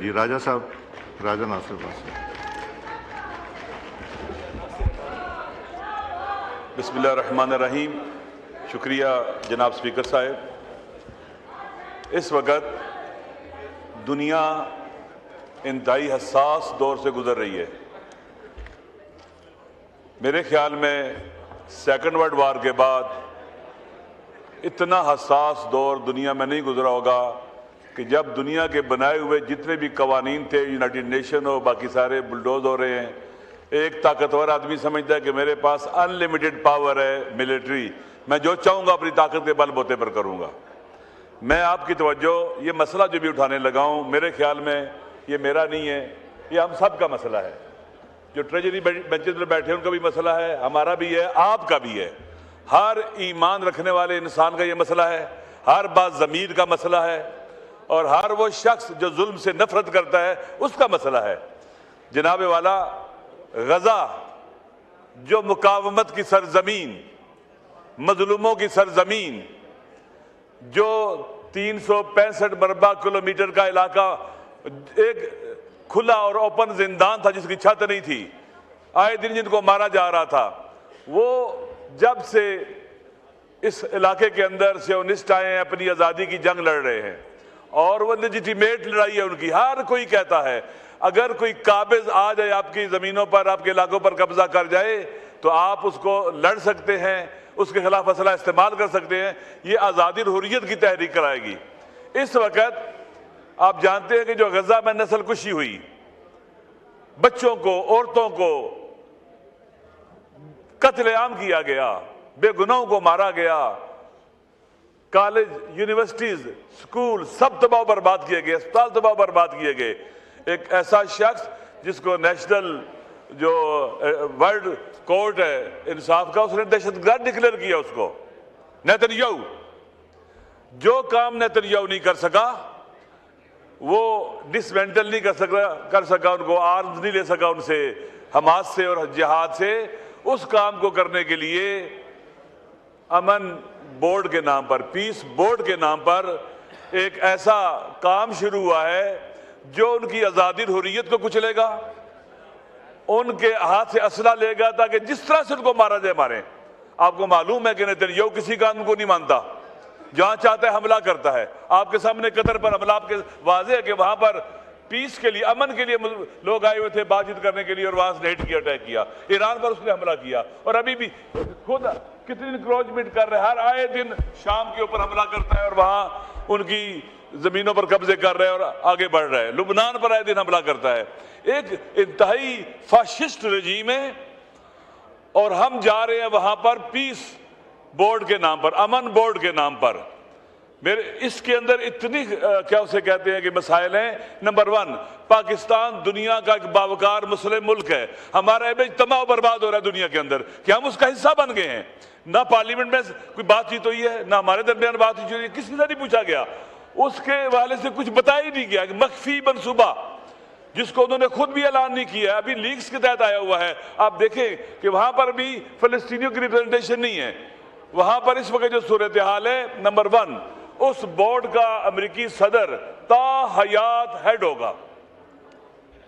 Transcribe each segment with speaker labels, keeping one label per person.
Speaker 1: جی راجہ صاحب، راجہ ناصر صاحب۔
Speaker 2: بسم اللہ الرحمن الرحیم۔ شکریہ جناب اسپیکر صاحب۔ اس وقت دنیا انتہائی حساس دور سے گزر رہی ہے۔ میرے خیال میں سیکنڈ ورلڈ وار کے بعد اتنا حساس دور دنیا میں نہیں گزرا ہوگا کہ جب دنیا کے بنائے ہوئے جتنے بھی قوانین تھے، یونائٹڈ نیشن ہو، باقی سارے بلڈوز ہو رہے ہیں۔ ایک طاقتور آدمی سمجھتا ہے کہ میرے پاس ان لمیٹڈ پاور ہے ملٹری، میں جو چاہوں گا اپنی طاقت کے بل بوتے پر کروں گا۔ میں آپ کی توجہ یہ مسئلہ جو بھی اٹھانے لگا ہوں، میرے خیال میں یہ میرا نہیں ہے، یہ ہم سب کا مسئلہ ہے۔ جو ٹریجری بینچز پر بیٹھے ہیں ان کا بھی مسئلہ ہے، ہمارا بھی ہے، آپ کا بھی ہے۔ ہر ایمان رکھنے والے انسان کا یہ مسئلہ ہے، ہر بات ضمیر کا مسئلہ ہے، اور ہر وہ شخص جو ظلم سے نفرت کرتا ہے اس کا مسئلہ ہے۔ جناب والا، غزہ جو مقاومت کی سرزمین، مظلوموں کی سرزمین، جو 365 مربع کلومیٹر کا علاقہ ایک کھلا اور اوپن زندان تھا جس کی چھت نہیں تھی، آئے دن جن کو مارا جا رہا تھا، وہ جب سے اس علاقے کے اندر سیونسٹ آئے ہیں اپنی آزادی کی جنگ لڑ رہے ہیں، اور وہ لیجیٹیمیٹ لڑائی ہے ان کی۔ ہر کوئی کہتا ہے اگر کوئی قابض آ جائے آپ کی زمینوں پر، آپ کے علاقوں پر قبضہ کر جائے تو آپ اس کو لڑ سکتے ہیں، اس کے خلاف اسلحہ استعمال کر سکتے ہیں، یہ آزادی اور حریت کی تحریک کرائے گی۔ اس وقت آپ جانتے ہیں کہ جو غزہ میں نسل کشی ہوئی، بچوں کو، عورتوں کو قتل عام کیا گیا، بے گناہوں کو مارا گیا، کالج، یونیورسٹیز، سکول سب تباہ و برباد کیے گئے، اسپتال تباہ و برباد کیے گئے۔ ایک ایسا شخص جس کو نیشنل جو ورلڈ کورٹ ہے انصاف کا، اس نے دہشت گرد ڈکلیئر کیا اس کو، نیتن یاہو۔ جو کام نیتن یاہو نہیں کر سکا، وہ ڈسمینٹل نہیں کر سکا ان کو، آرمز نہیں لے سکا ان سے، حماس سے اور جہاد سے، اس کام کو کرنے کے لیے امن بورڈ کے نام پر، پیس بورڈ کے نام پر ایک ایسا کام شروع ہوا ہے جو ان کی آزادی اور حریت کو کچلے گا، ان کے ہاتھ سے اسلحہ لے گا تاکہ جس طرح سے ان کو مارا جائے ماریں۔ آپ کو معلوم ہے کہ نیتن یاہو کسی قانون کو نہیں مانتا، جہاں چاہتا ہے حملہ کرتا ہے۔ آپ کے سامنے قطر پر حملہ، آپ کے واضح ہے کہ وہاں پر پیس کے لیے، امن کے لیے لوگ آئے ہوئے تھے بات چیت کرنے کے لیے، اور وہاں سے ہٹ کیا، اٹیک کیا۔ ایران پر اس نے حملہ کیا، اور ابھی بھی خود کتنی انکروچمنٹ کر رہے ہیں، ہر آئے دن شام کے اوپر حملہ کرتا ہے اور وہاں ان کی زمینوں پر قبضے کر رہے ہیں اور آگے بڑھ رہا ہے۔ لبنان پر آئے دن حملہ کرتا ہے۔ ایک انتہائی فاشسٹ رجیم ہے، اور ہم جا رہے ہیں وہاں پر پیس بورڈ کے نام پر، امن بورڈ کے نام پر۔ اس کے اندر اتنی کیا اسے کہتے ہیں کہ مسائل ہیں۔ نمبر 1، پاکستان دنیا کا ایک باوقار مسلم ملک ہے، ہمارا امیج تباہ و برباد ہو رہا ہے دنیا کے اندر کہ ہم اس کا حصہ بن گئے ہیں۔ نہ پارلیمنٹ میں کوئی بات چیت ہوئی ہے، نہ ہمارے درمیان بات چیت ہوئی ہے، کسی سے نہیں پوچھا گیا، اس کے حوالے سے کچھ بتایا ہی نہیں گیا۔ مخفی منصوبہ جس کو انہوں نے خود بھی اعلان نہیں کیا ہے، ابھی لیکس کے تحت آیا ہوا ہے۔ آپ دیکھیں کہ وہاں پر بھی فلسطینیوں کی ریپرزنٹیشن نہیں ہے۔ وہاں پر اس وقت جو صورتحال ہے، نمبر 1، اس بورڈ کا امریکی صدر تا حیات ہیڈ ہوگا،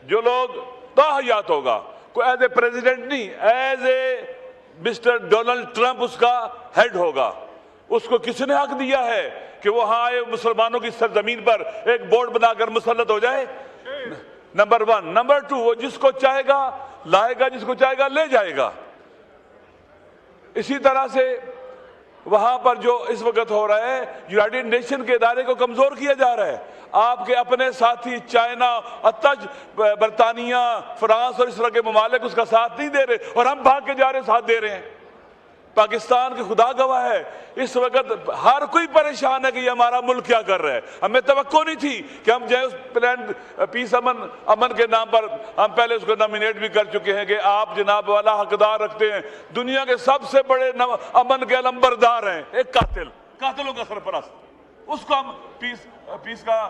Speaker 2: جو لوگ تا حیات ہوگا، کوئی ایز اے پریزیڈنٹ نہیں، as a mister Donald Trump اس کا ہیڈ ہوگا۔ اس کو کس نے حق دیا ہے کہ وہاں آئے مسلمانوں کی سرزمین پر ایک بورڈ بنا کر مسلط ہو جائے؟ نمبر 1۔ نمبر 2، وہ جس کو چاہے گا لائے گا، جس کو چاہے گا لے جائے گا۔ اسی طرح سے وہاں پر جو اس وقت ہو رہا ہے، یونائٹڈ نیشن کے ادارے کو کمزور کیا جا رہا ہے۔ آپ کے اپنے ساتھی چائنا، برطانیہ، فرانس اور اس طرح کے ممالک اس کا ساتھ نہیں دے رہے، اور ہم بھاگ کے جا رہے ساتھ دے رہے ہیں۔ پاکستان کی خدا گواہ ہے، اس وقت ہر کوئی پریشان ہے کہ یہ ہمارا ملک کیا کر رہا ہے۔ ہمیں توقع نہیں تھی کہ ہم جائیں اس پلان پیس امن کے نام پر، ہم پہلے اس کو نامینیٹ بھی کر چکے ہیں کہ آپ جناب والا حقدار رکھتے ہیں، دنیا کے سب سے بڑے امن کے علمبردار ہیں، ایک قاتلوں کا سرپرست، اس کو ہم پیس کا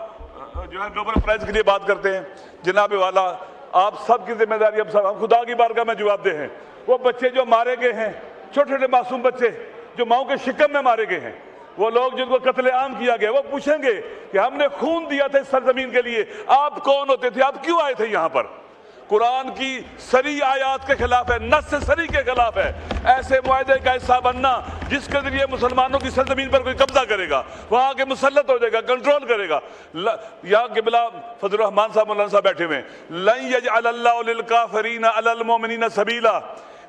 Speaker 2: جو ہے نوبل پرائز کے لیے بات کرتے ہیں۔ جناب والا، آپ سب کی ذمہ داری، ہم خدا کی بارگاہ میں جواب دہ ہیں۔ وہ بچے جو مارے گئے ہیں، چھوٹے چھوٹے معصوم بچے جو ماؤں کے شکم میں مارے گئے ہیں، وہ لوگ جن کو قتل عام کیا گیا وہ پوچھیں گے کہ ہم نے خون دیا تھا اس سرزمین کے لیے، آپ کون ہوتے تھے، آپ کیوں آئے تھے یہاں پر؟ قرآن کی صریح آیات کے خلاف ہے، نص صریح کے خلاف ہے ایسے معاہدے کا حصہ بننا جس کے ذریعے مسلمانوں کی سرزمین پر کوئی قبضہ کرے گا، وہاں کے مسلط ہو جائے گا، کنٹرول کرے گا۔ یہاں قبلہ فضل الرحمان صاحب مولانا صاحب بیٹھے ہوئے ہیں، لن یجعل اللہ للکافرین علی المؤمنین سبیلا۔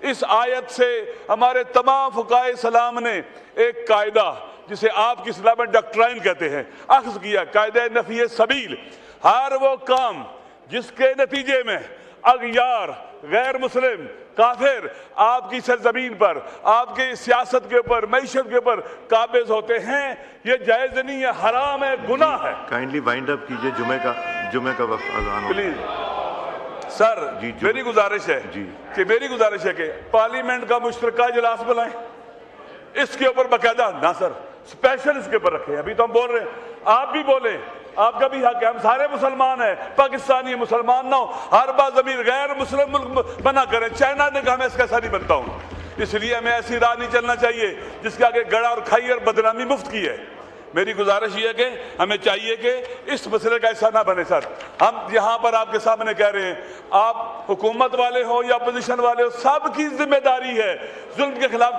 Speaker 2: اس آیت سے ہمارے تمام فقہائے اسلام نے ایک قاعدہ جسے آپ کی اصطلاح میں ڈاکٹرائن کہتے ہیں اخذ کیا، قاعدہ نفی سبیل۔ ہر وہ کام جس کے نتیجے میں اغیار، غیر مسلم، کافر آپ کی سرزمین پر، آپ کی سیاست کے اوپر، معیشت کے اوپر قابض ہوتے ہیں، یہ جائز نہیں ہے، حرام ہے، گناہ ہے۔
Speaker 1: کائنڈلی وائنڈ اپ کیجئے، جمعے کا وقت اذان ہو۔
Speaker 2: پلیز سر،
Speaker 1: جی
Speaker 2: میری گزارش ہے کہ پارلیمنٹ کا مشترکہ اجلاس بلائیں، اس کے اوپر باقاعدہ نہ سر اسپیشل اس کے اوپر رکھیں۔ ابھی تو ہم بول رہے ہیں، آپ بھی بولیں، آپ کا بھی حق ہے، ہم سارے مسلمان ہیں، پاکستانی مسلمان نہ ہو، ہر بات ضمیر غیر مسلم ملک بنا کریں۔ چائنا نے کہا میں اس کا ایسا نہیں بنتا ہوں، اس لیے ہمیں ایسی راہ نہیں چلنا چاہیے جس کے آگے گڑا اور کھائی اور بدنامی مفت کی ہے۔ میری گزارش یہ ہے کہ ہمیں چاہیے کہ اس مسئلے کا ایسا نہ بنے سر۔ ہم یہاں پر آپ کے سامنے کہہ رہے ہیں، آپ حکومت والے ہوں یا اپوزیشن والے ہوں، سب کی ذمہ داری ہے ظلم کے خلاف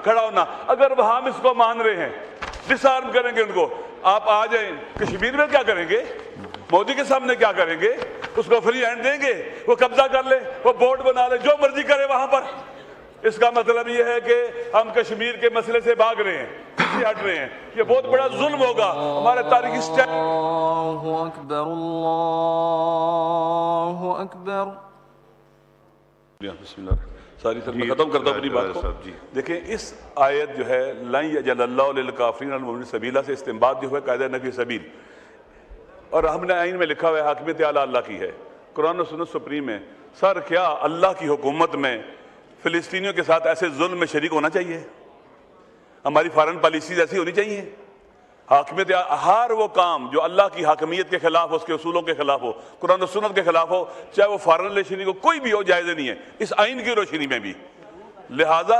Speaker 2: کھڑا ہونا۔ اگر وہ ہم اس کو مان رہے ہیں، ڈس آرم کریں گے ان کو، آپ آ جائیں کشمیر میں کیا کریں گے، مودی کے سامنے کیا کریں گے، اس کو فری ہینڈ دیں گے، وہ قبضہ کر لے، وہ بورڈ بنا لے، جو مرضی کرے وہاں پر۔ اس کا مطلب یہ ہے کہ ہم کشمیر کے مسئلے سے بھاگ رہے ہیں، پیچھے ہٹ رہے ہیں، یہ بہت بڑا ظلم ہوگا ہمارے تاریخی سٹیپ۔
Speaker 3: اللہ اکبر، اللہ اکبر۔
Speaker 2: بسم اللہ، ساری طرح میں ختم کرتا ہوں اپنی بات کو۔ دیکھیں اس آیت جو ہے لن یجعل اللہ للکافرین علی المؤمنین سبیلا سے استنباط جو ہے قاعدہ نفی سبیل، اور ہم نے آئین میں لکھا ہوا ہے حاکمیت اعلیٰ اللہ کی ہے، قرآن و سنت سپریم ہے۔ سر کیا اللہ کی حکومت میں فلسطینیوں کے ساتھ ایسے ظلم میں شریک ہونا چاہیے؟ ہماری فارن پالیسیز ایسی ہونی چاہیے؟ حاکمیت، ہر وہ کام جو اللہ کی حاکمیت کے خلاف ہو، اس کے اصولوں کے خلاف ہو، قرآن و سنت کے خلاف ہو، چاہے وہ فارن ریلیشن کو کوئی بھی ہو، جائز نہیں ہے اس آئین کی روشنی میں بھی۔ لہٰذا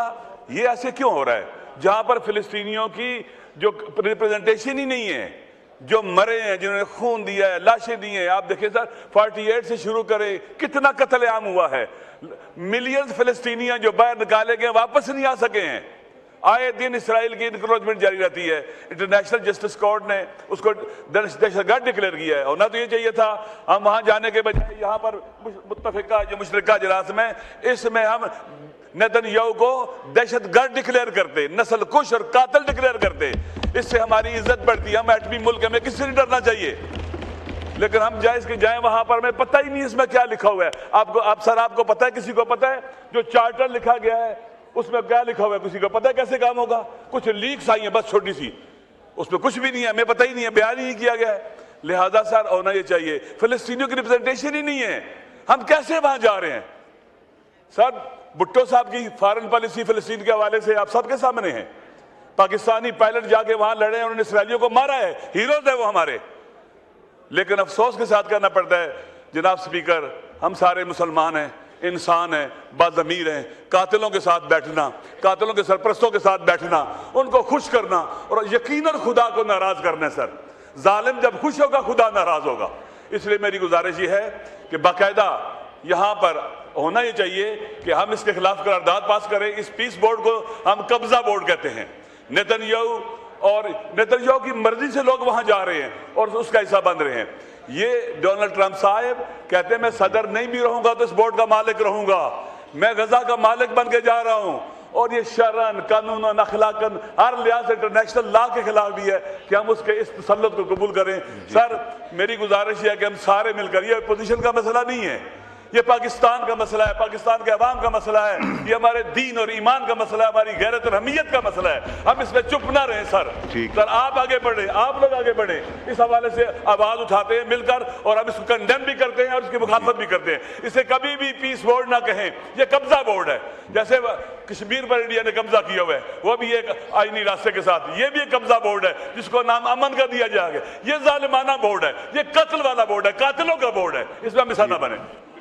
Speaker 2: یہ ایسے کیوں ہو رہا ہے جہاں پر فلسطینیوں کی جو ریپرزنٹیشن ہی نہیں ہے، جو مرے ہیں، جنہوں نے خون دیا ہے، لاشیں دی ہیں؟ آپ دیکھیں سر 48 سے شروع کریں، کتنا قتل عام ہوا ہے، ملینز فلسطینیاں جو باہر نکالے گئے واپس نہیں آ سکے ہیں، آئے دن اسرائیل کی انکروچمنٹ جاری رہتی ہے۔ انٹرنیشنل جسٹس کورٹ نے اس کو دہشت گرد ڈکلیئر کیا ہے، اور نہ تو یہ چاہیے تھا ہم وہاں جانے کے بجائے یہاں پر متفقہ جو مشترکہ اجلاس میں اس میں ہم نیتن یاہو کو دہشت گرد ڈکلیئر کرتے، نسل کش اور قاتل ڈکلیئر کرتے، اس سے ہماری عزت بڑھتی ہے۔ ہم ایٹمی ملک، ہمیں کس سے نہیں ڈرنا چاہیے، لیکن ہم جائز کے جائیں وہاں پر، ہمیں پتہ ہی نہیں اس میں کیا لکھا ہوا ہے۔ آپ کو پتہ ہے، کسی کو پتہ ہے جو چارٹر لکھا گیا ہے اس میں کیا لکھا ہوا ہے؟ کسی کو پتہ ہے کیسے کام ہوگا؟ کچھ لیکس آئی ہیں بس چھوٹی سی، اس میں کچھ بھی نہیں ہے، ہمیں پتہ ہی نہیں ہے، بیان ہی نہیں کیا گیا ہے۔ لہذا سر ہونا یہ چاہیے، فلسطینیوں کی ریپرزنٹیشن ہی نہیں ہے، ہم کیسے وہاں جا رہے ہیں؟ سر بھٹو صاحب کی فارن پالیسی فلسطین کے حوالے سے آپ سب کے سامنے ہے، پاکستانی پائلٹ جا کے وہاں لڑے، انہوں نے اسرائیلیوں کو مارا ہے، ہیروز ہے وہ ہمارے۔ لیکن افسوس کے ساتھ کہنا پڑتا ہے جناب سپیکر، ہم سارے مسلمان ہیں، انسان ہیں، باضمیر ہیں، قاتلوں کے ساتھ بیٹھنا، قاتلوں کے سرپرستوں کے ساتھ بیٹھنا، ان کو خوش کرنا اور یقیناً خدا کو ناراض کرنا ہے۔ سر ظالم جب خوش ہوگا خدا ناراض ہوگا، اس لیے میری گزارش یہ ہے کہ باقاعدہ یہاں پر ہونا یہ چاہیے کہ ہم اس کے خلاف قرارداد پاس کریں۔ اس پیس بورڈ کو ہم قبضہ بورڈ کہتے ہیں، نیتن یاہو کی مرضی سے لوگ وہاں جا رہے ہیں اور اس کا حصہ بن رہے ہیں۔ یہ ڈونلڈ ٹرمپ صاحب کہتے ہیں میں صدر نہیں بھی رہوں گا تو اس بورڈ کا مالک رہوں گا، میں غزہ کا مالک بن کے جا رہا ہوں، اور یہ شرعاً، قانوناً، اخلاقاً، ہر لحاظ سے انٹرنیشنل لا کے خلاف بھی ہے کہ ہم اس کے اس تسلط کو قبول کریں۔ سر میری گزارش یہ ہے کہ ہم سارے مل کر، یہ اپوزیشن کا مسئلہ نہیں ہے، یہ پاکستان کا مسئلہ ہے، پاکستان کے عوام کا مسئلہ ہے، یہ ہمارے دین اور ایمان کا مسئلہ ہے، ہماری غیرت اور حمیت کا مسئلہ ہے۔ ہم اس میں چپ نہ رہیں سر۔ سر آپ آگے بڑھیں، آپ لوگ آگے بڑھیں، اس حوالے سے آواز اٹھاتے ہیں مل کر، اور ہم اس کو کنڈیم بھی کرتے ہیں اور اس کی مخالفت بھی کرتے ہیں۔ اسے کبھی بھی پیس بورڈ نہ کہیں، یہ قبضہ بورڈ ہے۔ جیسے کشمیر پر انڈیا نے قبضہ کیا ہوا ہے، وہ بھی ایک آئینی راستے کے ساتھ، یہ بھی ایک قبضہ بورڈ ہے جس کو نام امن کا دیا جائے گا۔ یہ ظالمانہ بورڈ ہے، یہ قتل والا بورڈ ہے، قاتلوں کا بورڈ ہے، اس میں ہم حصہ نہ بنیں۔